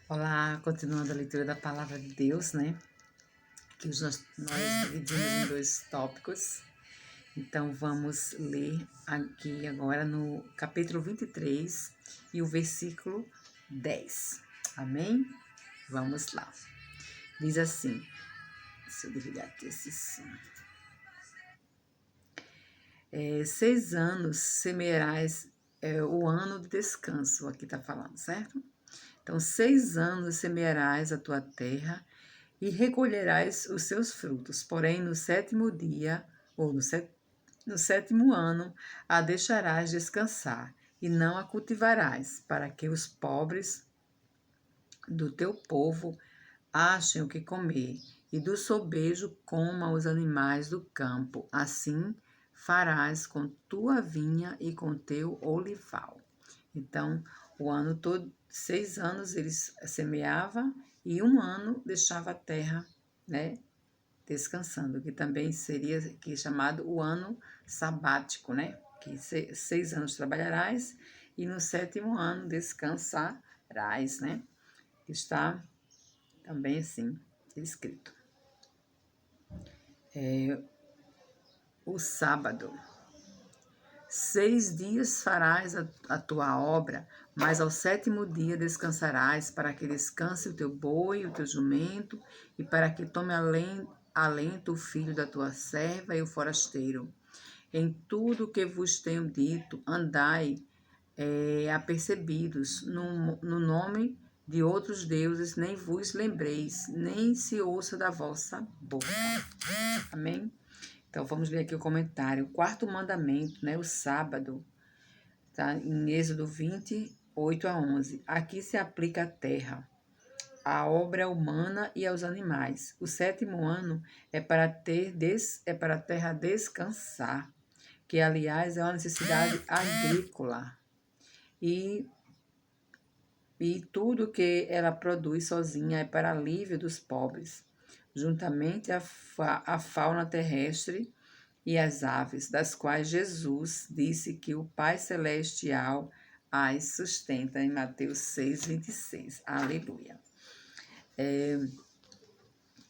Olá, continuando a leitura da Palavra de Deus, né? Que nós dividimos em dois tópicos. Então, vamos ler aqui agora no capítulo 23 e o versículo 10. Amém? Vamos lá. Diz assim, deixa eu desligar aqui esse som. 6 anos semearás o ano de descanso, aqui está falando, certo? Então, 6 anos semearás a tua terra e recolherás os seus frutos. Porém, no sétimo dia, ou no sétimo ano, a deixarás descansar, e não a cultivarás, para que os pobres do teu povo achem o que comer, e do sobejo coma os animais do campo. Assim farás com tua vinha e com teu olival. Então, o ano todo, 6 anos eles semeavam e 1 ano deixava a terra, né, descansando, que também seria que chamado o ano sabático, né? Que 6 anos trabalharás e no sétimo ano descansarás, né? Está também assim escrito. O sábado. 6 dias farás a tua obra, mas ao sétimo dia descansarás, para que descanse o teu boi, o teu jumento, e para que tome alento o filho da tua serva e o forasteiro. Em tudo o que vos tenho dito, andai apercebidos no nome de outros deuses, nem vos lembreis, nem se ouça da vossa boca. Amém? Então, vamos ler aqui o comentário. O quarto mandamento, né, o sábado, tá em Êxodo 28-11. Aqui se aplica à terra, à obra humana e aos animais. O sétimo ano é para a terra descansar, que, aliás, é uma necessidade agrícola. E tudo que ela produz sozinha é para alívio dos pobres, juntamente a fauna terrestre e as aves, das quais Jesus disse que o Pai Celestial as sustenta, em Mateus 6:26. Aleluia.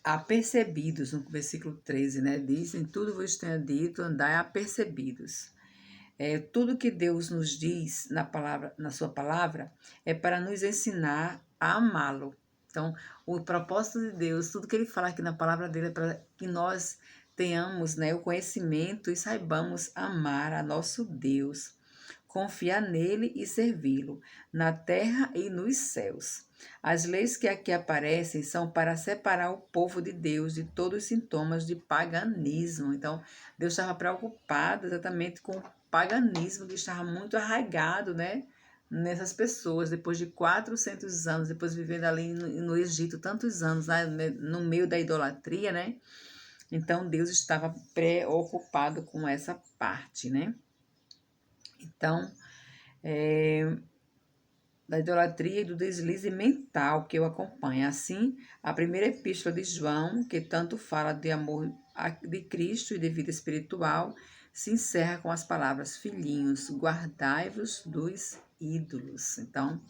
Apercebidos, no versículo 13, né? Diz, em tudo vos tenho dito, andai apercebidos. Tudo que Deus nos diz na sua palavra, é para nos ensinar a amá-lo. Então, o propósito de Deus, tudo que ele fala aqui na palavra dele, é para que nós tenhamos, né, o conhecimento e saibamos amar a nosso Deus, confiar nele e servi-lo, na terra e nos céus. As leis que aqui aparecem são para separar o povo de Deus de todos os sintomas de paganismo. Então, Deus estava preocupado exatamente com o paganismo que estava muito arraigado, né, nessas pessoas, depois de 400 anos, depois vivendo ali no Egito, tantos anos, né, no meio da idolatria, né? Então, Deus estava preocupado com essa parte, né? Então, da idolatria e do deslize mental que eu acompanho. Assim, a primeira epístola de João, que tanto fala de amor de Cristo e de vida espiritual, se encerra com as palavras: filhinhos, guardai-vos dos ídolos. Então,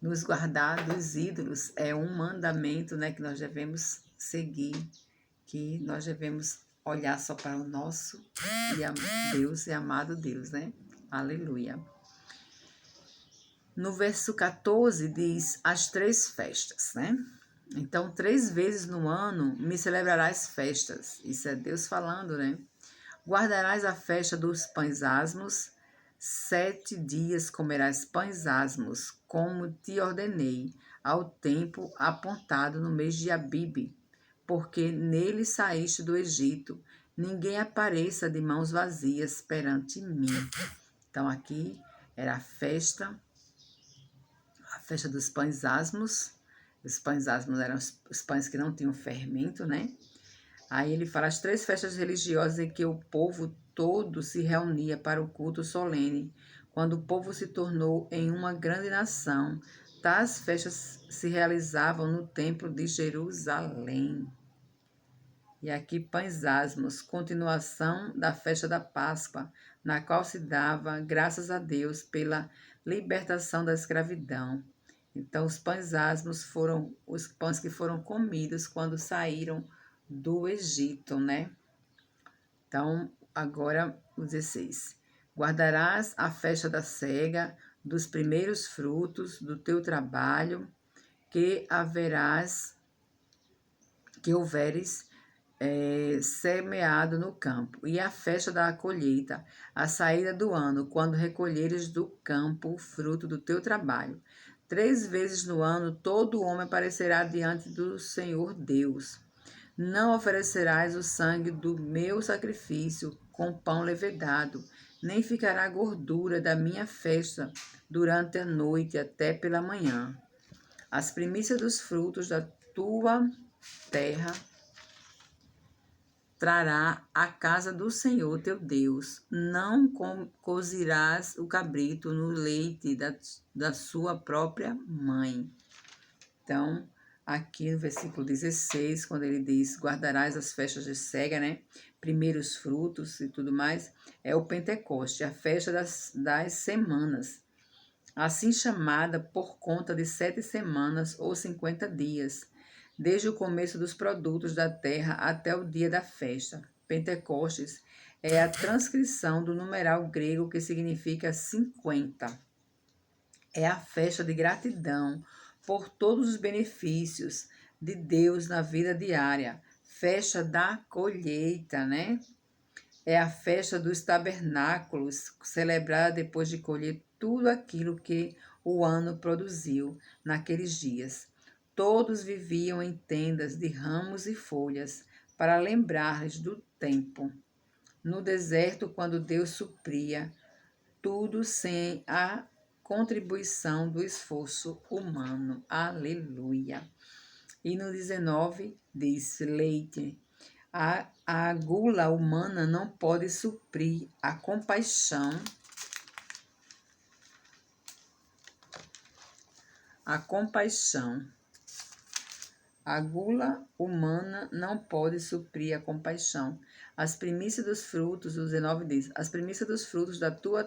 nos guardar dos ídolos é um mandamento, né, que nós devemos seguir, que nós devemos olhar só para o nosso Deus e amado Deus, né? Aleluia. No verso 14 diz as 3 festas, né? Então, 3 vezes no ano me celebrarás festas. Isso é Deus falando, né? Guardarás a festa dos pães asmos, 7 dias comerás pães asmos, como te ordenei, ao tempo apontado no mês de Abibe, porque nele saíste do Egito. Ninguém apareça de mãos vazias perante mim. Então, aqui era a festa dos pães asmos. Os pães asmos eram os pães que não tinham fermento, né? Aí ele fala as 3 festas religiosas em que o povo todo se reunia para o culto solene, quando o povo se tornou em uma grande nação. Tais festas se realizavam no templo de Jerusalém. E aqui pães asmos, continuação da festa da Páscoa, na qual se dava graças a Deus pela libertação da escravidão. Então, os pães asmos foram os pães que foram comidos quando saíram do Egito, né? Então, agora o 16. Guardarás a festa da cega, dos primeiros frutos do teu trabalho, que houveres semeado no campo, e a festa da colheita, a saída do ano, quando recolheres do campo o fruto do teu trabalho. 3 vezes no ano todo homem aparecerá diante do Senhor Deus. Não oferecerás o sangue do meu sacrifício com pão levedado, nem ficará gordura da minha festa durante a noite até pela manhã. As primícias dos frutos da tua terra trará à casa do Senhor teu Deus. Não cozirás o cabrito no leite da sua própria mãe. Então, aqui no versículo 16, quando ele diz, guardarás as festas de cega, né? Primeiros frutos e tudo mais, é o Pentecoste, a festa das semanas, assim chamada por conta de 7 semanas ou 50 dias, desde o começo dos produtos da terra até o dia da festa. Pentecostes é a transcrição do numeral grego que significa 50. É a festa de gratidão por todos os benefícios de Deus na vida diária. Festa da colheita, né? É a festa dos tabernáculos, celebrada depois de colher tudo aquilo que o ano produziu naqueles dias. Todos viviam em tendas de ramos e folhas, para lembrar-lhes do tempo no deserto, quando Deus supria tudo sem a contribuição do esforço humano. Aleluia. E no 19 diz: leite. A gula humana não pode suprir a compaixão. A compaixão. A gula humana não pode suprir a compaixão. As primícias dos frutos, o 19 diz, as primícias dos frutos da tua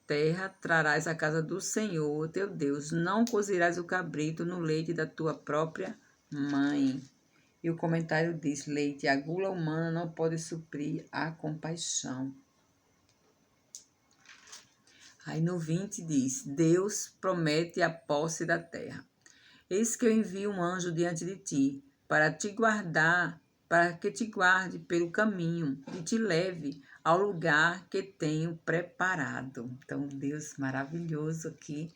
terra trarás à casa do Senhor, teu Deus. Não cozirás o cabrito no leite da tua própria mãe. E o comentário diz, leite, a gula humana não pode suprir a compaixão. Aí no 20 diz, Deus promete a posse da terra. Eis que eu envio um anjo diante de ti, para te guardar, para que te guarde pelo caminho e te leve ao lugar que tenho preparado. Então, Deus maravilhoso aqui,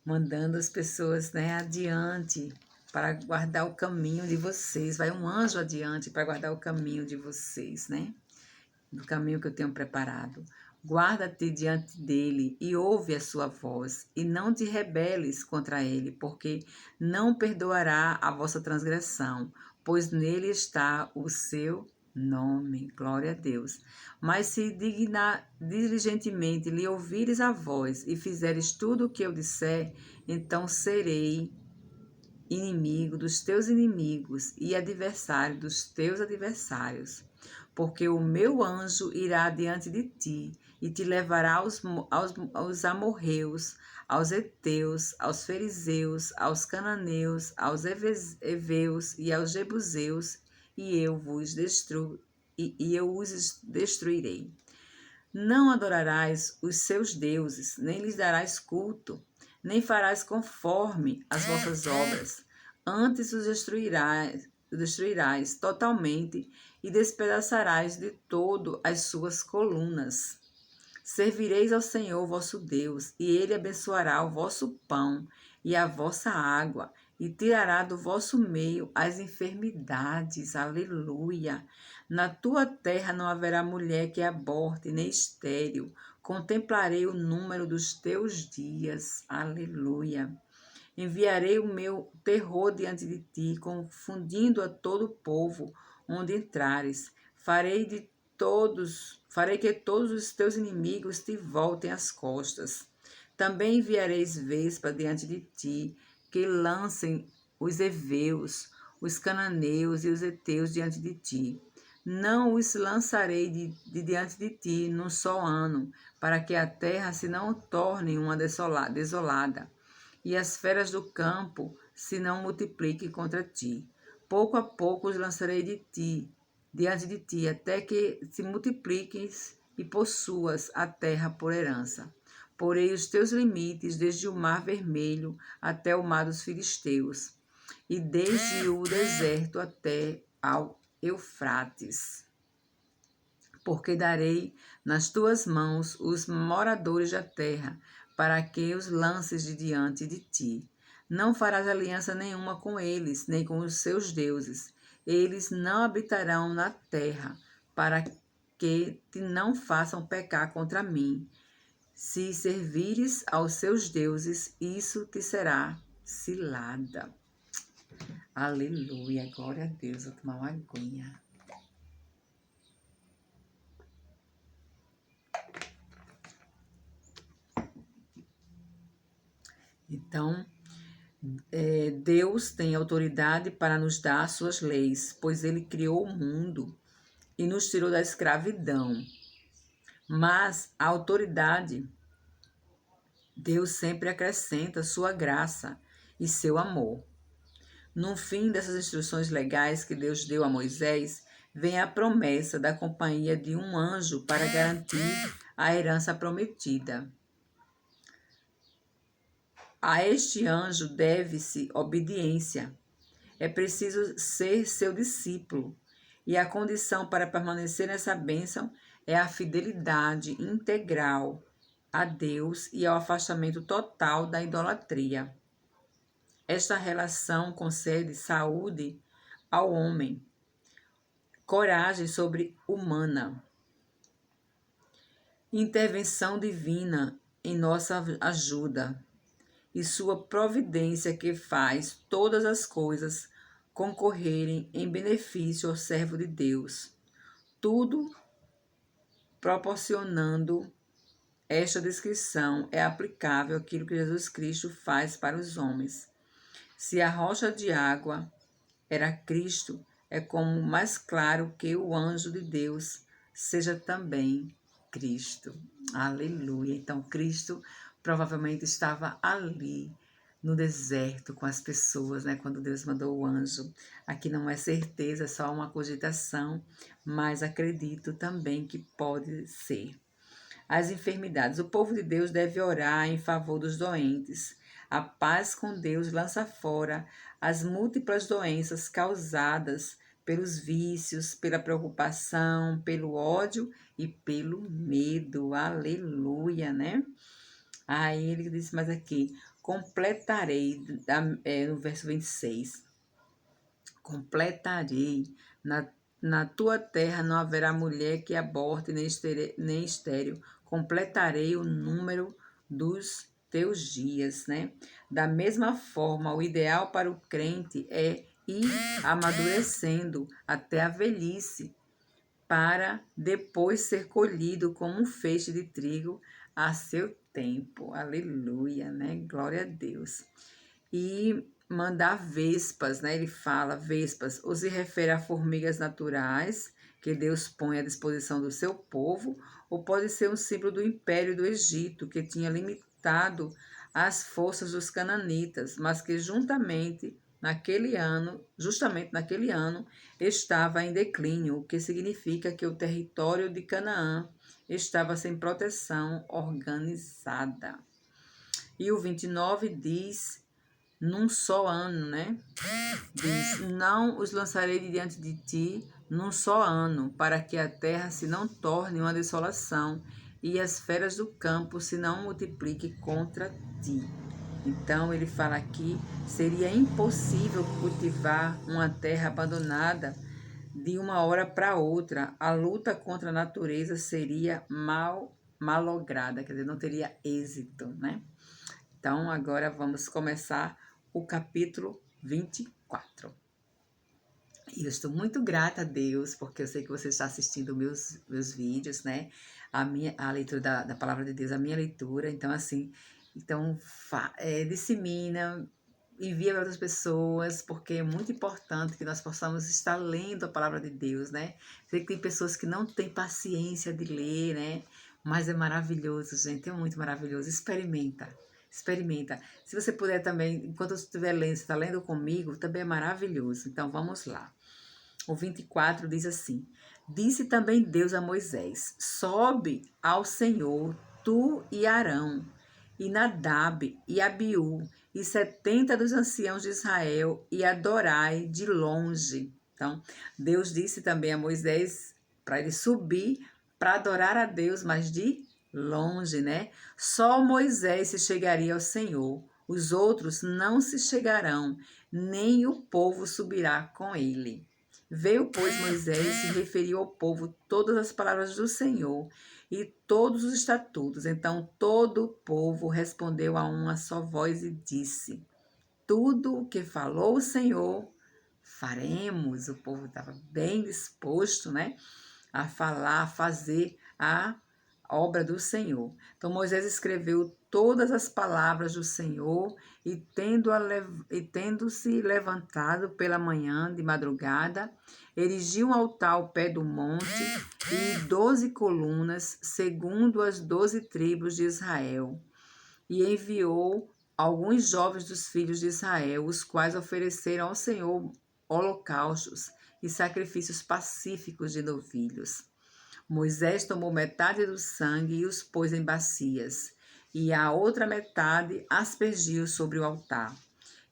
mandando as pessoas, né, adiante, para guardar o caminho de vocês. Vai um anjo adiante para guardar o caminho de vocês, né? Do caminho que eu tenho preparado. Guarda-te diante dele e ouve a sua voz, e não te rebeles contra ele, porque não perdoará a vossa transgressão, pois nele está o seu nome. Glória a Deus. Mas se diligentemente lhe ouvires a voz e fizeres tudo o que eu disser, então serei inimigo dos teus inimigos e adversário dos teus adversários. Porque o meu anjo irá diante de ti e te levará aos amorreus, aos heteus, aos fariseus, aos cananeus, aos heveus e aos jebuseus, e eu os destruirei. Não adorarás os seus deuses, nem lhes darás culto, nem farás conforme as vossas obras. Antes os destruirás totalmente e despedaçarás de todo as suas colunas. Servireis ao Senhor vosso Deus, e ele abençoará o vosso pão e a vossa água, e tirará do vosso meio as enfermidades. Aleluia! Na tua terra não haverá mulher que aborte, nem estéril. Contemplarei o número dos teus dias. Aleluia! Enviarei o meu terror diante de ti, confundindo a todo o povo onde entrares. Farei que todos os teus inimigos te voltem as costas. Também enviareis vespa diante de ti, que lancem os heveus, os cananeus e os heteus diante de ti. Não os lançarei de diante de ti num só ano, para que a terra se não torne uma desolada, e as feras do campo se não multipliquem contra ti. Pouco a pouco os lançarei diante de ti, até que se multipliques e possuas a terra por herança. Porei os teus limites desde o mar vermelho até o mar dos filisteus, e desde o deserto até ao Eufrates. Porque darei nas tuas mãos os moradores da terra, para que os lances de diante de ti. Não farás aliança nenhuma com eles, nem com os seus deuses. Eles não habitarão na terra, para que te não façam pecar contra mim. Se servires aos seus deuses, isso te será cilada. Aleluia, glória a Deus. Vou tomar uma aguinha. Então, Deus tem autoridade para nos dar suas leis, pois Ele criou o mundo e nos tirou da escravidão. Mas a autoridade, Deus sempre acrescenta sua graça e seu amor. No fim dessas instruções legais que Deus deu a Moisés, vem a promessa da companhia de um anjo para garantir a herança prometida. A este anjo deve-se obediência. É preciso ser seu discípulo. E a condição para permanecer nessa bênção é a fidelidade integral a Deus e ao afastamento total da idolatria. Esta relação concede saúde ao homem, coragem sobre-humana, intervenção divina em nossa ajuda e sua providência que faz todas as coisas concorrerem em benefício ao servo de Deus. Tudo proporcionando esta descrição é aplicável àquilo que Jesus Cristo faz para os homens. Se a rocha de água era Cristo, é como mais claro que o anjo de Deus seja também Cristo. Aleluia. Então, Cristo provavelmente estava ali no deserto com as pessoas, né? Quando Deus mandou o anjo. Aqui não é certeza, é só uma cogitação, mas acredito também que pode ser. As enfermidades. O povo de Deus deve orar em favor dos doentes. A paz com Deus lança fora as múltiplas doenças causadas pelos vícios, pela preocupação, pelo ódio e pelo medo. Aleluia, né? Aí ele diz mais aqui, completarei, no verso 26, completarei, na tua terra não haverá mulher que aborte nem estéril, completarei o número dos teus dias, né? Da mesma forma, o ideal para o crente é ir amadurecendo até a velhice, para depois ser colhido como um feixe de trigo a seu tempo. Aleluia, né? Glória a Deus. E mandar vespas, né? Ele fala vespas, ou se refere a formigas naturais que Deus põe à disposição do seu povo, ou pode ser um símbolo do império do Egito, que tinha limitado as forças dos cananitas, mas que justamente naquele ano, estava em declínio, o que significa que o território de Canaã estava sem proteção organizada. E o 29 diz, num só ano, né? Diz, não os lançarei diante de ti num só ano, para que a terra se não torne uma desolação e as feras do campo se não multipliquem contra ti. Então ele fala aqui, seria impossível cultivar uma terra abandonada de uma hora para outra. A luta contra a natureza seria malograda, quer dizer, não teria êxito, né? Então agora vamos começar o capítulo 24. E eu estou muito grata a Deus, porque eu sei que você está assistindo meus vídeos, né? A leitura da palavra de Deus, a minha leitura. Então, assim, dissemina, envia para outras pessoas, porque é muito importante que nós possamos estar lendo a palavra de Deus, né? Sei que tem pessoas que não têm paciência de ler, né? Mas é maravilhoso, gente, é muito maravilhoso. Experimenta, experimenta. Se você puder também, enquanto eu estiver lendo, você está lendo comigo, também é maravilhoso. Então vamos lá. O 24 diz assim: Disse também Deus a Moisés: Sobe ao Senhor, tu e Arão, e Nadab e Abiú, e 70 dos anciãos de Israel, e adorai de longe. Então, Deus disse também a Moisés para ele subir para adorar a Deus, mas de longe, né? Só Moisés se chegaria ao Senhor, os outros não se chegarão, nem o povo subirá com ele. Veio, pois, Moisés e referiu ao povo todas as palavras do Senhor e todos os estatutos. Então todo o povo respondeu a uma só voz e disse: Tudo o que falou o Senhor, faremos. O povo estava bem disposto, né, a falar, a fazer a obra do Senhor. Então Moisés escreveu todas as palavras do Senhor e tendo-se levantado pela manhã de madrugada, erigiu um altar ao pé do monte e 12 colunas, segundo as 12 tribos de Israel, e enviou alguns jovens dos filhos de Israel, os quais ofereceram ao Senhor holocaustos e sacrifícios pacíficos de novilhos. Moisés tomou metade do sangue e os pôs em bacias, e a outra metade aspergiu sobre o altar.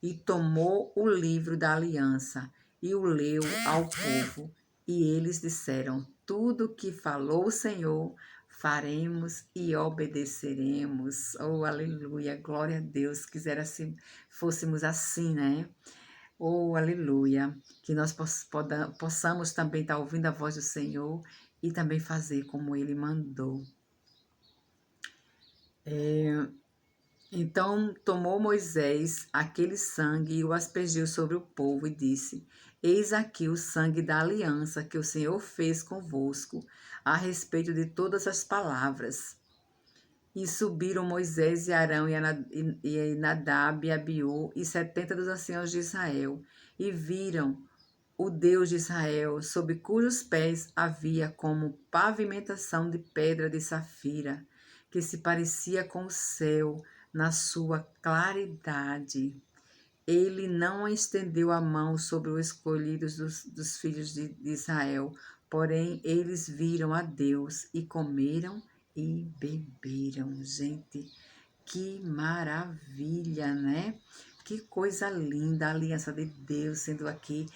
E tomou o livro da aliança e o leu ao povo. E eles disseram: Tudo que falou o Senhor, faremos e obedeceremos. Oh, aleluia, glória a Deus. Quisera assim, fôssemos assim, né? Oh, aleluia. Que nós possamos também estar ouvindo a voz do Senhor e também fazer como Ele mandou. Então tomou Moisés aquele sangue e o aspergiu sobre o povo e disse: Eis aqui o sangue da aliança que o Senhor fez convosco a respeito de todas as palavras. E subiram Moisés e Arão e Nadab e Abiú e 70 dos anciãos de Israel e viram o Deus de Israel, sob cujos pés havia como pavimentação de pedra de safira, que se parecia com o céu na sua claridade. Ele não estendeu a mão sobre os escolhidos dos filhos de Israel, porém eles viram a Deus e comeram e beberam. Gente, que maravilha, né? Que coisa linda a aliança de Deus sendo aqui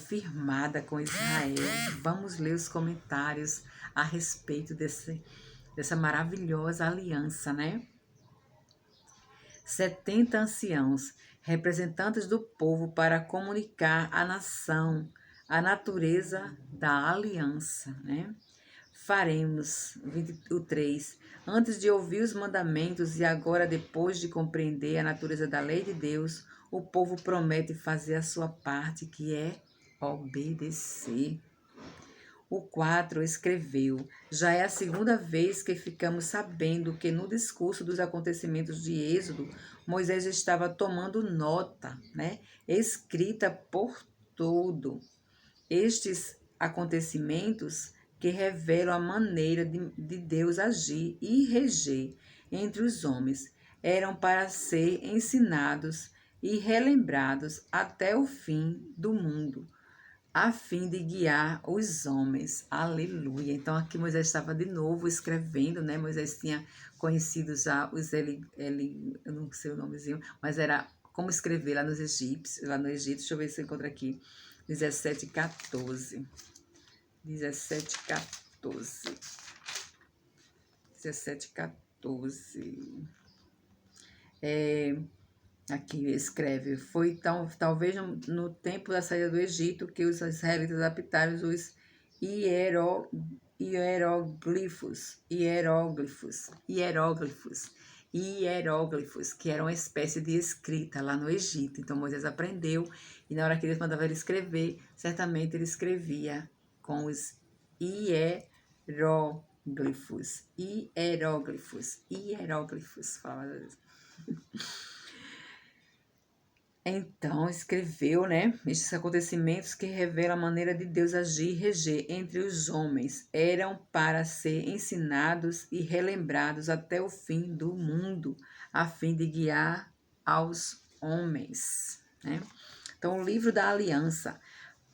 firmada com Israel. Vamos ler os comentários a respeito dessa maravilhosa aliança, né? 70 anciãos, representantes do povo, para comunicar à nação a natureza da aliança, né? Faremos, 23, antes de ouvir os mandamentos e agora depois de compreender a natureza da lei de Deus, o povo promete fazer a sua parte, que é obedecer. O 4 escreveu: Já é a segunda vez que ficamos sabendo que no discurso dos acontecimentos de Êxodo, Moisés estava tomando nota, né, escrita por todo. Estes acontecimentos que revelam a maneira de Deus agir e reger entre os homens eram para ser ensinados e relembrados até o fim do mundo, a fim de guiar os homens. Aleluia. Então aqui Moisés estava de novo escrevendo, né? Moisés tinha conhecido já os eu não sei o nomezinho, mas era como escrever lá nos egípcios, lá no Egito. Deixa eu ver se eu encontro aqui. 17:14. 17:14. 17:14. Aqui escreve: Foi talvez no tempo da saída do Egito que os israelitas adaptaram os hieróglifos, que eram uma espécie de escrita lá no Egito. Então Moisés aprendeu e na hora que Deus mandava ele escrever, certamente ele escrevia com os hieróglifos, fala. Então escreveu, né, estes acontecimentos que revelam a maneira de Deus agir e reger entre os homens, eram para ser ensinados e relembrados até o fim do mundo, a fim de guiar aos homens, né? Então, o livro da aliança,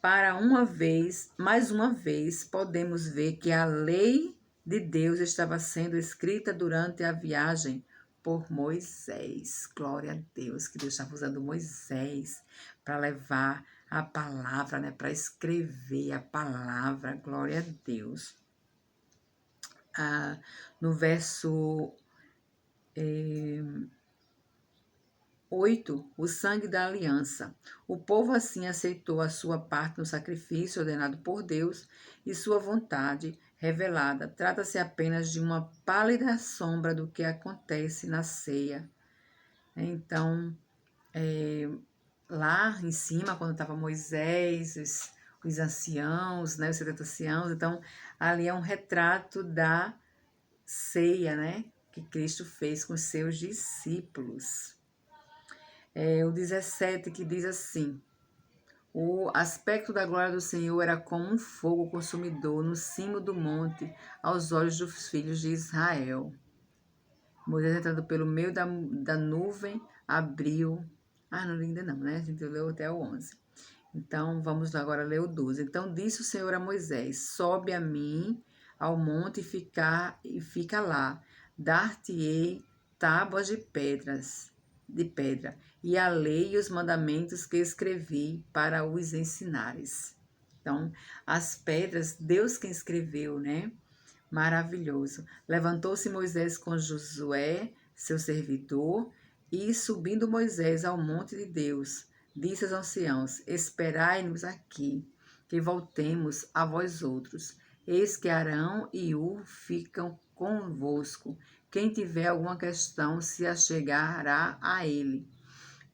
para uma vez, mais uma vez, podemos ver que a lei de Deus estava sendo escrita durante a viagem por Moisés. Glória a Deus, que Deus estava usando Moisés para levar a palavra, né? Para escrever a palavra. Glória a Deus. No verso 8. O sangue da aliança. O povo assim aceitou a sua parte no sacrifício ordenado por Deus e sua vontade revelada. Trata-se apenas de uma pálida sombra do que acontece na ceia. Então, lá em cima, quando estava Moisés, os anciãos, né, os 70 anciãos, então ali é um retrato da ceia, né, que Cristo fez com os seus discípulos. O 17 que diz assim: o aspecto da glória do Senhor era como um fogo consumidor no cimo do monte, aos olhos dos filhos de Israel. Moisés entrando pelo meio da nuvem, abriu. Não li ainda não, né? A gente leu até o 11. Então, vamos agora ler o 12. Então, disse o Senhor a Moisés: sobe a mim ao monte e fica lá. Dar-te-ei tábuas de pedra, e a lei e os mandamentos que escrevi para os ensinares. Então, as pedras, Deus quem escreveu, né? Maravilhoso. Levantou-se Moisés com Josué, seu servidor, e subindo Moisés ao monte de Deus, disse aos anciãos: esperai-nos aqui, que voltemos a vós outros. Eis que Arão e Ur ficam convosco. Quem tiver alguma questão se achegará a ele.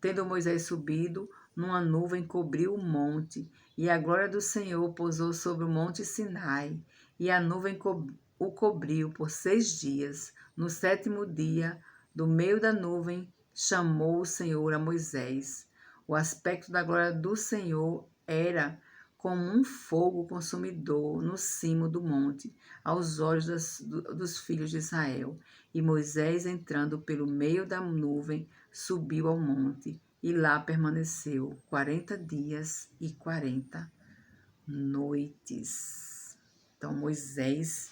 Tendo Moisés subido, numa nuvem cobriu o monte, e a glória do Senhor pousou sobre o monte Sinai, e a nuvem o cobriu por 6 dias. No 7º dia, do meio da nuvem, chamou o Senhor a Moisés. O aspecto da glória do Senhor era como um fogo consumidor no cimo do monte, aos olhos dos filhos de Israel. E Moisés, entrando pelo meio da nuvem, subiu ao monte e lá permaneceu 40 dias e 40 noites. Então Moisés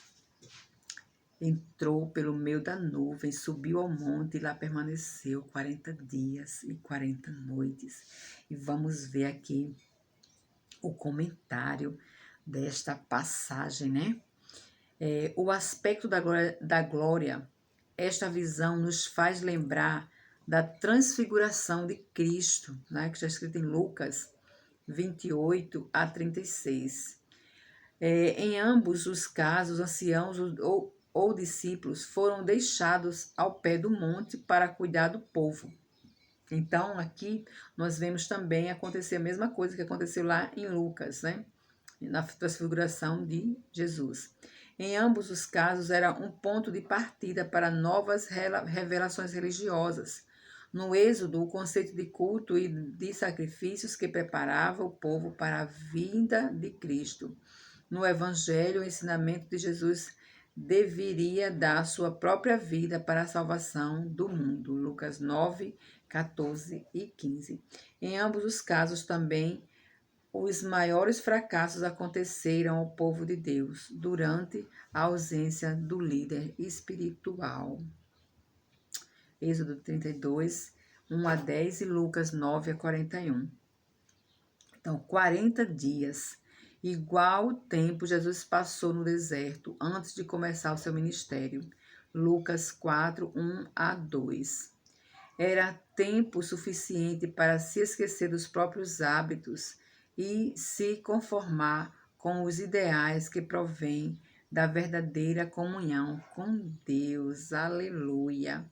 entrou pelo meio da nuvem, subiu ao monte e lá permaneceu 40 dias e 40 noites. E vamos ver aqui o comentário desta passagem, né? O aspecto da glória, esta visão nos faz lembrar da transfiguração de Cristo, né? Que está escrito em Lucas 28 a 36. Em ambos os casos, anciãos ou discípulos foram deixados ao pé do monte para cuidar do povo. Então, aqui nós vemos também acontecer a mesma coisa que aconteceu lá em Lucas, né? Na transfiguração de Jesus. Em ambos os casos, era um ponto de partida para novas revelações religiosas. No Êxodo, o conceito de culto e de sacrifícios que preparava o povo para a vinda de Cristo. No Evangelho, o ensinamento de Jesus deveria dar sua própria vida para a salvação do mundo. Lucas 9, 14 e 15. Em ambos os casos também, os maiores fracassos aconteceram ao povo de Deus durante a ausência do líder espiritual. Êxodo 32, 1 a 10 e Lucas 9 a 41. Então, 40 dias. Igual tempo Jesus passou no deserto antes de começar o seu ministério. Lucas 4, 1 a 2. Era tempo suficiente para se esquecer dos próprios hábitos e se conformar com os ideais que provêm da verdadeira comunhão com Deus. Aleluia!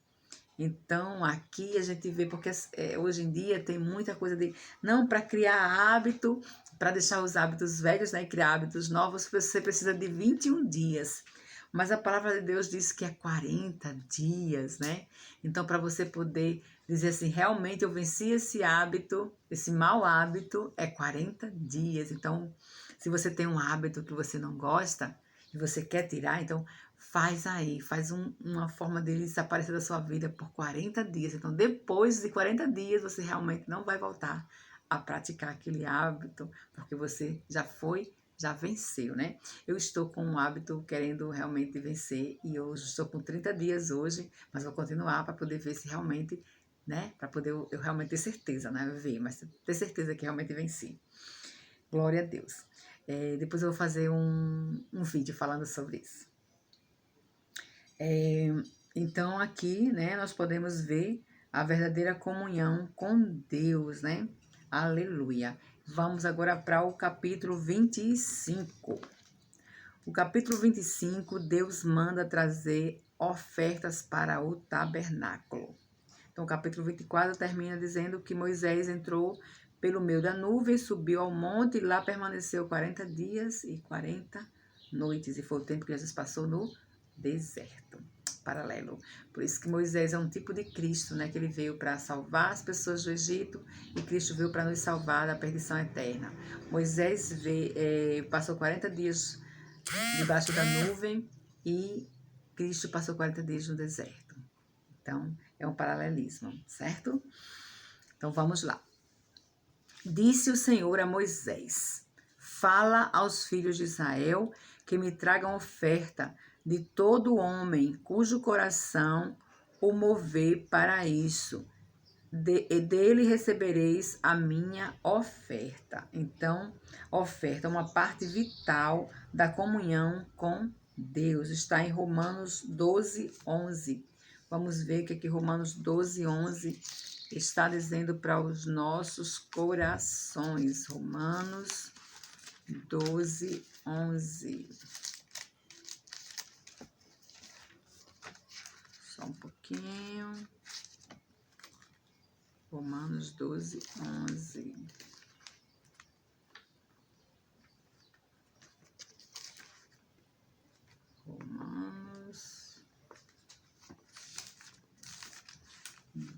Então, aqui a gente vê, porque hoje em dia tem muita coisa de, não, para criar hábito, para deixar os hábitos velhos, né, e criar hábitos novos, você precisa de 21 dias. Mas a palavra de Deus diz que é 40 dias, né? Então, para você poder dizer assim, realmente eu venci esse hábito, esse mau hábito, é 40 dias. Então, se você tem um hábito que você não gosta e você quer tirar, então faz aí, faz uma forma dele desaparecer da sua vida por 40 dias. Então, depois de 40 dias, você realmente não vai voltar a praticar aquele hábito, porque você já venceu, né? Eu estou com um hábito querendo realmente vencer e eu estou com 30 dias hoje, mas vou continuar para poder ver se realmente, né? Para poder eu realmente ter certeza, né? Ver, mas ter certeza que realmente venci. Glória a Deus. Depois eu vou fazer um vídeo falando sobre isso. Então aqui, né, nós podemos ver a verdadeira comunhão com Deus, né? Aleluia. Vamos agora para o capítulo 25. O capítulo 25, Deus manda trazer ofertas para o tabernáculo. Então, o capítulo 24 termina dizendo que Moisés entrou pelo meio da nuvem, subiu ao monte e lá permaneceu 40 dias e 40 noites. E foi o tempo que Jesus passou no deserto. Paralelo. Por isso que Moisés é um tipo de Cristo, né? Que ele veio para salvar as pessoas do Egito e Cristo veio para nos salvar da perdição eterna. Moisés passou 40 dias debaixo da nuvem e Cristo passou 40 dias no deserto. Então, é um paralelismo, certo? Então, vamos lá. Disse o Senhor a Moisés: fala aos filhos de Israel que me tragam oferta de todo homem cujo coração o mover para isso. Dele recebereis a minha oferta. Então, oferta é uma parte vital da comunhão com Deus. Está em Romanos 12, 11. Vamos ver o que Romanos 12, 11 está dizendo para os nossos corações. Romanos 12, 11. Só um pouquinho. Romanos 12, 11. Romanos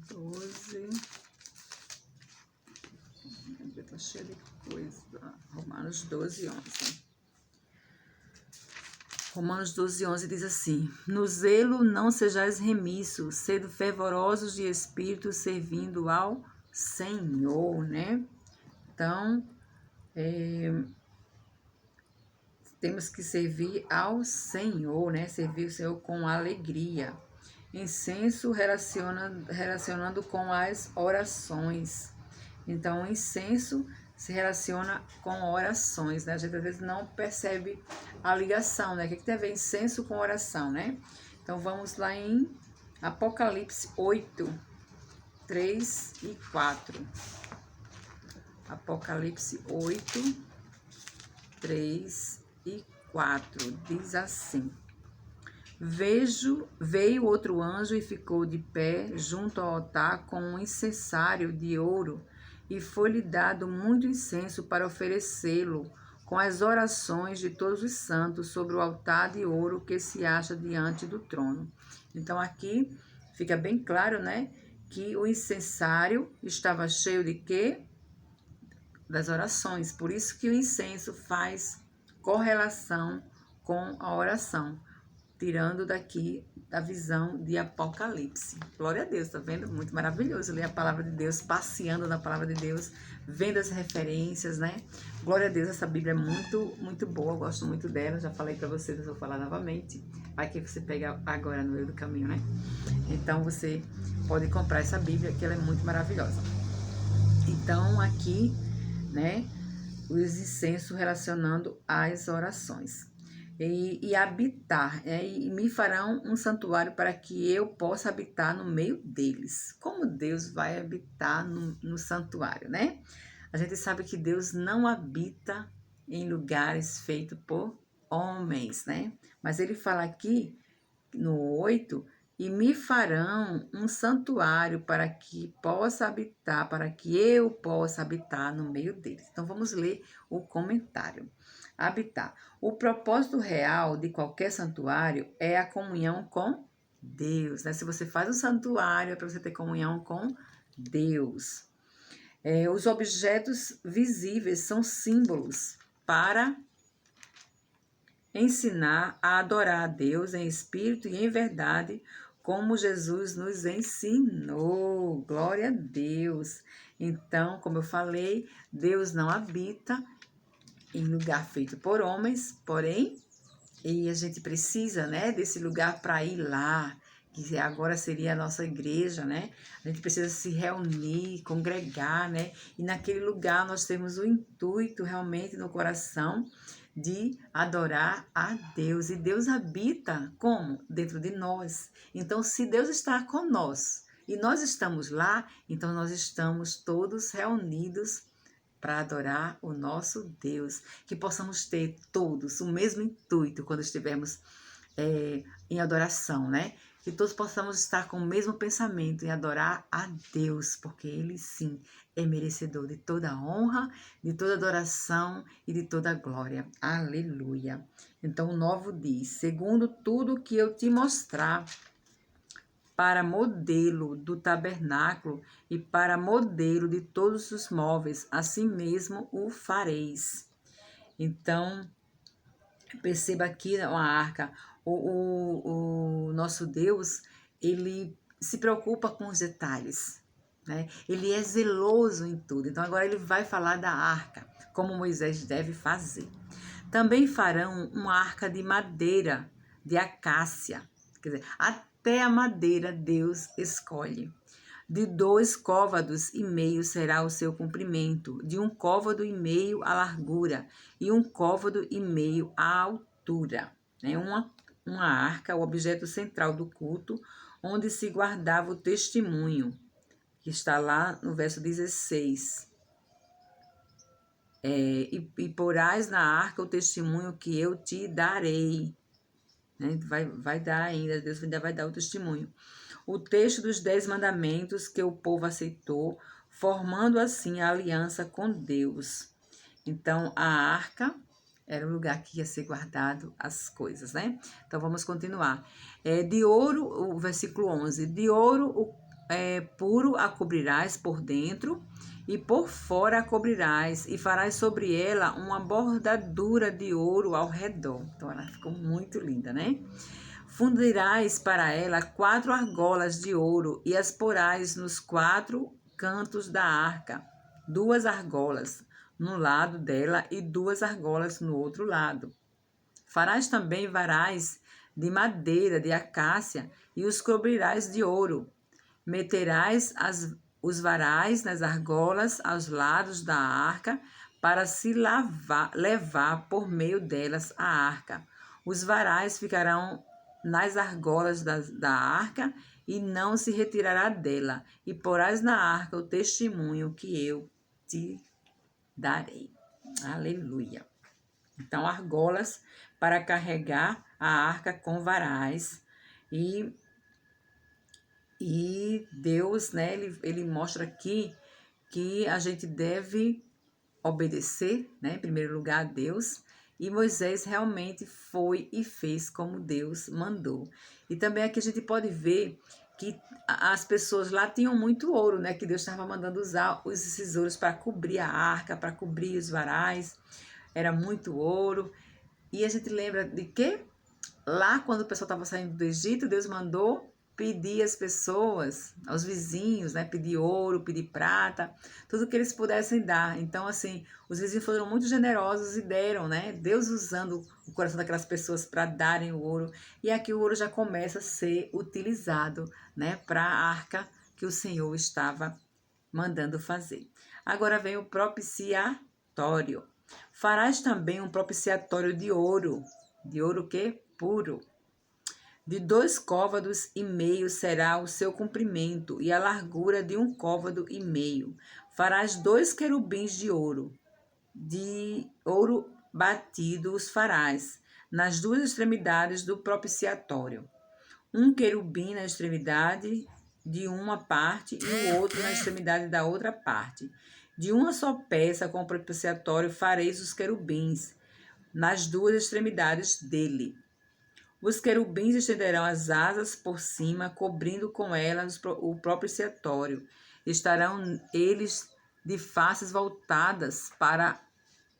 12. Está cheio de coisa. Romanos 12, 11. Romanos 12, 11 diz assim: no zelo não sejais remissos, sendo fervorosos de espírito, servindo ao Senhor, né? Então, temos que servir ao Senhor, né? Servir o Senhor com alegria. Incenso relacionando com as orações. Então, o incenso se relaciona com orações, né? A gente às vezes não percebe a ligação, né? O que tem a ver incenso com oração, né? Então, vamos lá em Apocalipse 8, 3 e 4. Apocalipse 8, 3 e 4. Diz assim: veio outro anjo e ficou de pé junto ao altar com um incensário de ouro, e foi-lhe dado muito incenso para oferecê-lo com as orações de todos os santos sobre o altar de ouro que se acha diante do trono. Então aqui fica bem claro, né, que o incensário estava cheio de quê? Das orações. Por isso que o incenso faz correlação com a oração, tirando daqui da visão de Apocalipse. Glória a Deus, tá vendo? Muito maravilhoso ler a palavra de Deus, passeando na palavra de Deus, vendo as referências, né? Glória a Deus, essa Bíblia é muito, muito boa, eu gosto muito dela, já falei para vocês, mas vou falar novamente. Vai que você pega agora no meio do caminho, né? Então, você pode comprar essa Bíblia, que ela é muito maravilhosa. Então, aqui, né, os incensos relacionando às orações. E habitar, e me farão um santuário para que eu possa habitar no meio deles. Como Deus vai habitar no santuário, né? A gente sabe que Deus não habita em lugares feitos por homens, né? Mas ele fala aqui no 8, e me farão um santuário para que possa habitar, para que eu possa habitar no meio deles. Então vamos ler o comentário. Habitar. O propósito real de qualquer santuário é a comunhão com Deus, né? Se você faz um santuário, é para você ter comunhão com Deus. Os objetos visíveis são símbolos para ensinar a adorar a Deus em espírito e em verdade, como Jesus nos ensinou. Glória a Deus. Então, como eu falei, Deus não habita em lugar feito por homens, porém, e a gente precisa, né, desse lugar para ir lá, que agora seria a nossa igreja, né? A gente precisa se reunir, congregar, né? E naquele lugar nós temos o intuito realmente no coração de adorar a Deus. E Deus habita como? Dentro de nós. Então, se Deus está conosco e nós estamos lá, então nós estamos todos reunidos para adorar o nosso Deus. Que possamos ter todos o mesmo intuito quando estivermos em adoração, né? Que todos possamos estar com o mesmo pensamento em adorar a Deus, porque Ele sim é merecedor de toda honra, de toda adoração e de toda glória. Aleluia. Então o 9 diz: segundo tudo que eu te mostrar, para modelo do tabernáculo e para modelo de todos os móveis, assim mesmo o fareis. Então, perceba aqui uma arca, o nosso Deus, ele se preocupa com os detalhes, né? Ele é zeloso em tudo. Então, agora ele vai falar da arca, como Moisés deve fazer. Também farão uma arca de madeira, de acácia, quer dizer, até a madeira Deus escolhe. De 2 côvados e meio será o seu comprimento, de 1 côvado e meio a largura, e 1 côvado e meio a altura. É uma arca, o objeto central do culto, onde se guardava o testemunho, que está lá no verso 16. E porás na arca o testemunho que eu te darei. Né? Vai dar ainda, Deus ainda vai dar o testemunho. O texto dos 10 mandamentos que o povo aceitou, formando assim a aliança com Deus. Então, a arca era o lugar que ia ser guardado as coisas, né? Então, vamos continuar. De ouro, o versículo 11, de ouro puro a cobrirás por dentro e por fora a cobrirás e farás sobre ela uma bordadura de ouro ao redor. Então, ela ficou muito linda, né? Fundirás para ela 4 argolas de ouro e as porás nos 4 cantos da arca, 2 argolas no lado dela e 2 argolas no outro lado. Farás também varais de madeira de acácia e os cobrirás de ouro. Meterás os varais nas argolas aos lados da arca para se levar por meio delas a arca. Os varais ficarão nas argolas da arca e não se retirará dela. E porás na arca o testemunho que eu te darei. Aleluia. Então, argolas para carregar a arca com varais. E Deus, né, ele mostra aqui que a gente deve obedecer, né, em primeiro lugar a Deus. E Moisés realmente foi e fez como Deus mandou. E também aqui a gente pode ver que as pessoas lá tinham muito ouro, né? Que Deus estava mandando usar esses ouros para cobrir a arca, para cobrir os varais. Era muito ouro. E a gente lembra de que lá quando o pessoal estava saindo do Egito, Deus mandou pedir às pessoas, aos vizinhos, né? Pedir ouro, pedir prata, tudo que eles pudessem dar. Então, assim, os vizinhos foram muito generosos e deram, né? Deus usando o coração daquelas pessoas para darem o ouro. E aqui o ouro já começa a ser utilizado, né? Para a arca que o Senhor estava mandando fazer. Agora vem o propiciatório. Farás também um propiciatório de ouro. De ouro o quê? Puro. De 2 côvados e meio será o seu comprimento, e a largura de 1 côvado e meio. Farás 2 querubins de ouro batido os farás, nas 2 extremidades do propiciatório. Um querubim na extremidade de uma parte e o outro na extremidade da outra parte. De uma só peça com o propiciatório fareis os querubins, nas 2 extremidades dele. Os querubins estenderão as asas por cima, cobrindo com elas o propiciatório. Estarão eles de faces voltadas para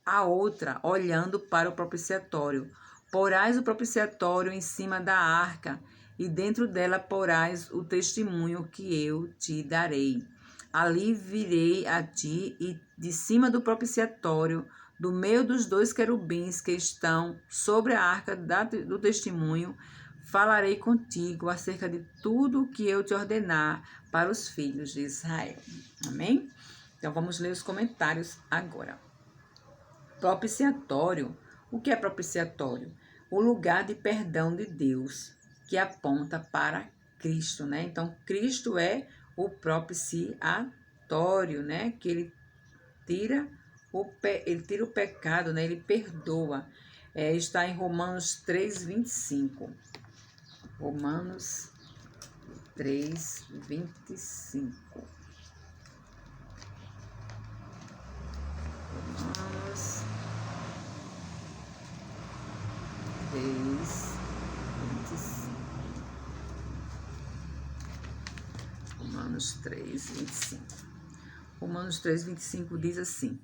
a outra, olhando para o propiciatório. Porás o propiciatório em cima da arca, e dentro dela porás o testemunho que eu te darei. Ali virei a ti, e de cima do propiciatório, do meio dos dois querubins que estão sobre a arca do testemunho, falarei contigo acerca de tudo o que eu te ordenar para os filhos de Israel. Amém? Então vamos ler os comentários agora. Propiciatório. O que é propiciatório? O lugar de perdão de Deus, que aponta para Cristo, né? Então, Cristo é o propiciatório, né? Que ele tira o pecado, né? Ele perdoa. Está em Romanos 3:25. Romanos 3:25. Romanos 3:25. Romanos 3:25. Romanos 3:25 diz assim: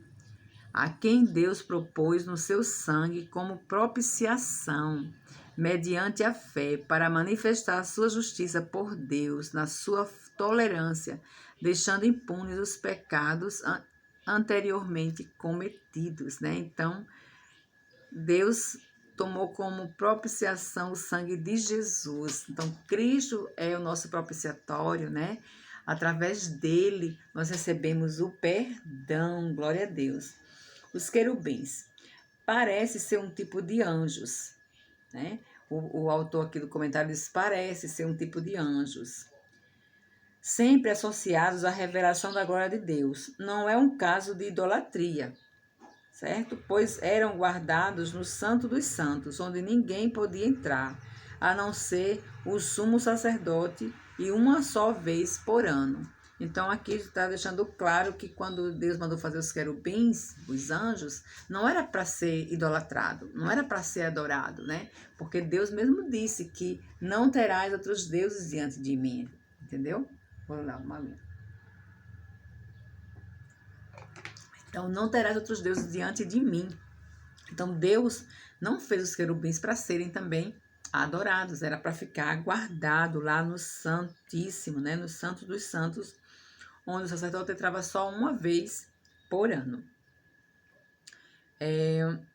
a quem Deus propôs no seu sangue como propiciação, mediante a fé, para manifestar a sua justiça por Deus na sua tolerância, deixando impunes os pecados anteriormente cometidos, né? Então, Deus tomou como propiciação o sangue de Jesus. Então, Cristo é o nosso propiciatório, né? Através dele, nós recebemos o perdão, glória a Deus. Os querubins parece ser um tipo de anjos, né? O autor aqui do comentário diz, parece ser um tipo de anjos, sempre associados à revelação da glória de Deus. Não é um caso de idolatria, certo? Pois eram guardados no Santo dos Santos, onde ninguém podia entrar, a não ser o sumo sacerdote e uma só vez por ano. Então, aqui está deixando claro que quando Deus mandou fazer os querubins, os anjos, não era para ser idolatrado, não era para ser adorado, né? Porque Deus mesmo disse que não terás outros deuses diante de mim, entendeu? Vou lá, uma linha. Então, não terás outros deuses diante de mim. Então, Deus não fez os querubins para serem também adorados, era para ficar guardado lá no Santíssimo, né? No Santo dos Santos, onde o sacerdote entrava só uma vez por ano.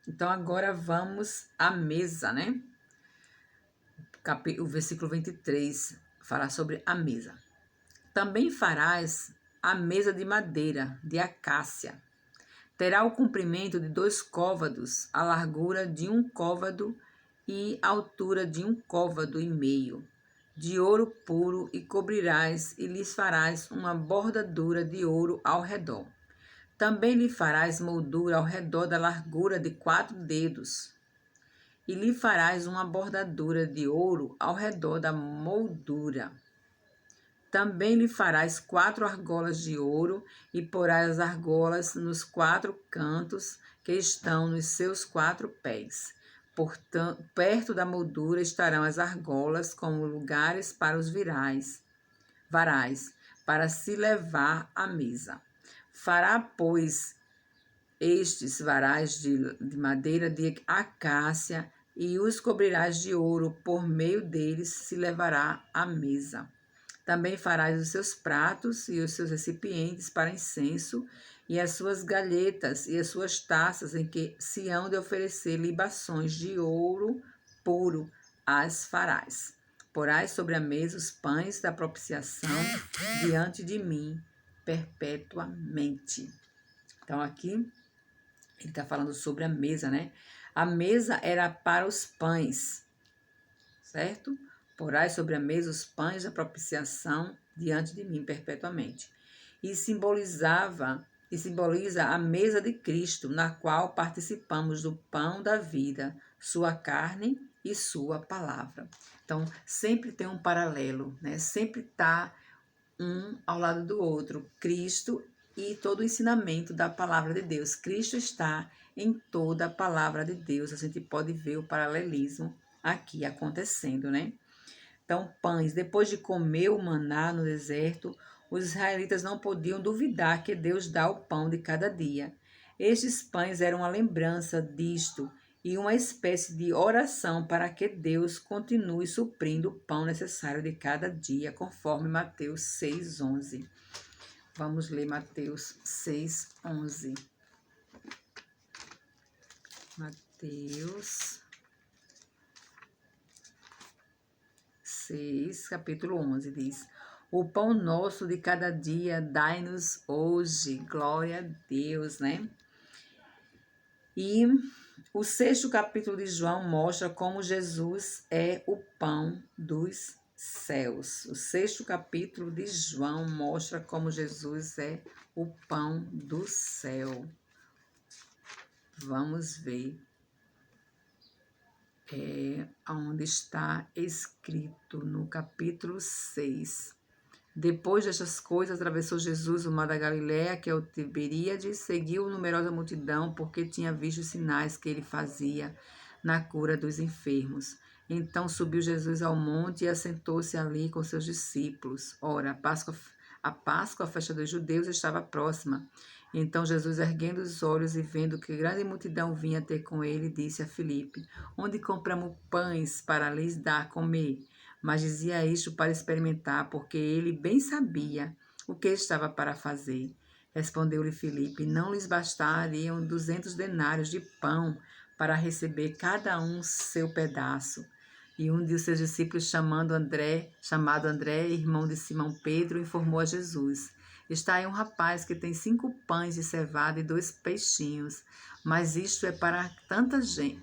Então, agora vamos à mesa, né? O versículo 23 fala sobre a mesa. Também farás a mesa de madeira, de acácia. Terá o comprimento de 2 côvados, a largura de 1 côvado e a altura de 1 côvado e meio, de ouro puro, e cobrirás e lhes farás uma bordadura de ouro ao redor. Também lhe farás moldura ao redor da largura de 4 dedos, e lhe farás uma bordadura de ouro ao redor da moldura. Também lhe farás 4 argolas de ouro, e porás as argolas nos 4 cantos que estão nos seus 4 pés. Portanto, perto da moldura estarão as argolas como lugares para os varais, para se levar à mesa. Fará, pois, estes varais de madeira de acácia, e os cobrirás de ouro, por meio deles se levará à mesa. Também farás os seus pratos e os seus recipientes para incenso, e as suas galhetas e as suas taças em que se hão de oferecer libações de ouro puro, as farás. Porás sobre a mesa os pães da propiciação diante de mim perpetuamente. Então, aqui ele está falando sobre a mesa, né? A mesa era para os pães, certo? Porás sobre a mesa os pães da propiciação diante de mim perpetuamente. E simboliza a mesa de Cristo, na qual participamos do pão da vida, sua carne e sua palavra. Então, sempre tem um paralelo, né? Sempre está um ao lado do outro, Cristo e todo o ensinamento da palavra de Deus. Cristo está em toda a palavra de Deus. A gente pode ver o paralelismo aqui acontecendo, né? Então, pães. Depois de comer o maná no deserto, os israelitas não podiam duvidar que Deus dá o pão de cada dia. Estes pães eram uma lembrança disto e uma espécie de oração para que Deus continue suprindo o pão necessário de cada dia, conforme Mateus 6,11. Vamos ler Mateus 6,11. Mateus 6, capítulo 11, diz: O pão nosso de cada dia dai-nos hoje. Glória a Deus, né? E o 6º capítulo de João mostra como Jesus é o pão dos céus. O 6º capítulo de João mostra como Jesus é o pão do céu. Vamos ver onde está escrito no capítulo 6. Depois destas coisas, atravessou Jesus o mar da Galiléia, que é o Tiberíades, seguiu numerosa multidão, porque tinha visto os sinais que ele fazia na cura dos enfermos. Então subiu Jesus ao monte e assentou-se ali com seus discípulos. Ora, a Páscoa, a festa dos judeus, estava próxima. Então Jesus, erguendo os olhos e vendo que grande multidão vinha ter com ele, disse a Filipe: Onde compramos pães para lhes dar a comer? Mas dizia isto para experimentar, porque ele bem sabia o que estava para fazer. Respondeu-lhe Filipe: Não lhes bastariam 200 denários de pão para receber cada um seu pedaço. E um de seus discípulos, chamado André, irmão de Simão Pedro, informou a Jesus: Está aí um rapaz que tem 5 pães de cevada e 2 peixinhos, mas isto é para tanta gente,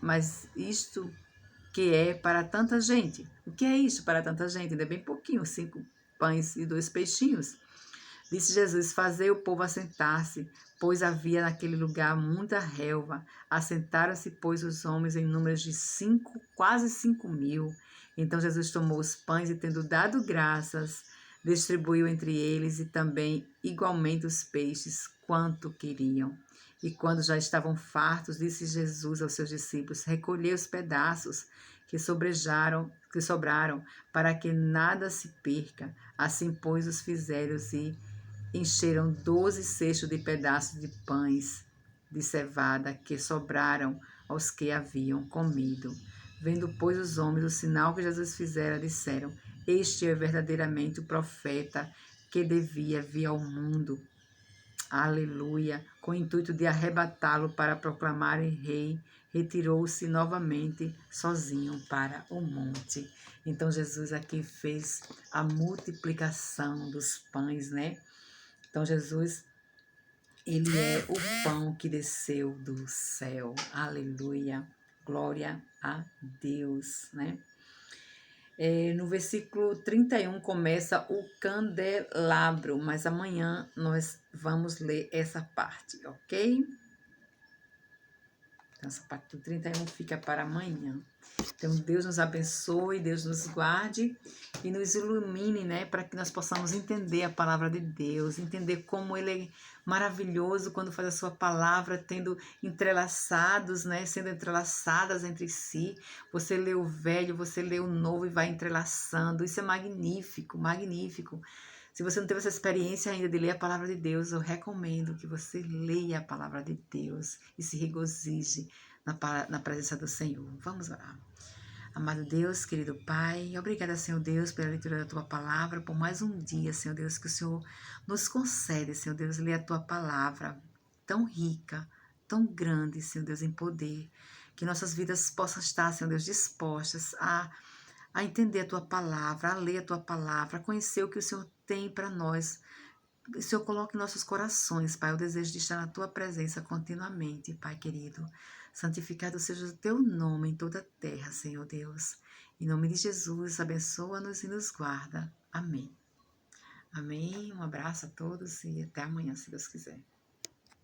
que é para tanta gente. O que é isso para tanta gente? Ainda é bem pouquinho, 5 pães e 2 peixinhos. Disse Jesus: Fazei o povo assentar-se, pois havia naquele lugar muita relva. Assentaram-se, pois, os homens em números de quase 5.000. Então Jesus tomou os pães e, tendo dado graças, distribuiu entre eles e também igualmente os peixes, quanto queriam. E quando já estavam fartos, disse Jesus aos seus discípulos: Recolhei os pedaços que sobraram, para que nada se perca. Assim, pois, os fizeram e encheram 12 cestos de pedaços de pães de cevada que sobraram aos que haviam comido. Vendo, pois, os homens o sinal que Jesus fizera, disseram: Este é verdadeiramente o profeta que devia vir ao mundo. Aleluia! Com o intuito de arrebatá-lo para proclamarem rei, retirou-se novamente sozinho para o monte. Então Jesus aqui fez a multiplicação dos pães, né? Então Jesus, ele é o pão que desceu do céu. Aleluia! Glória a Deus, né? No versículo 31 começa o candelabro, mas amanhã nós vamos ler essa parte, ok? Então, essa parte do 31 fica para amanhã. Então, Deus nos abençoe, Deus nos guarde e nos ilumine, né? Para que nós possamos entender a palavra de Deus, entender como Ele é maravilhoso quando faz a sua palavra, tendo entrelaçados, né? Sendo entrelaçadas entre si. Você lê o velho, você lê o novo e vai entrelaçando. Isso é magnífico, magnífico. Se você não teve essa experiência ainda de ler a palavra de Deus, eu recomendo que você leia a palavra de Deus e se regozije na presença do Senhor. Vamos orar. Amado Deus, querido Pai, obrigada, Senhor Deus, pela leitura da Tua palavra, por mais um dia, Senhor Deus, que o Senhor nos concede, Senhor Deus, ler a Tua palavra tão rica, tão grande, Senhor Deus, em poder, que nossas vidas possam estar, Senhor Deus, dispostas a entender a Tua palavra, a ler a Tua palavra, a conhecer o que o Senhor tem para nós. O Senhor coloque em nossos corações, Pai, o desejo de estar na Tua presença continuamente, Pai querido. Santificado seja o Teu nome em toda a terra, Senhor Deus. Em nome de Jesus, abençoa-nos e nos guarda. Amém. Amém. Um abraço a todos e até amanhã, se Deus quiser.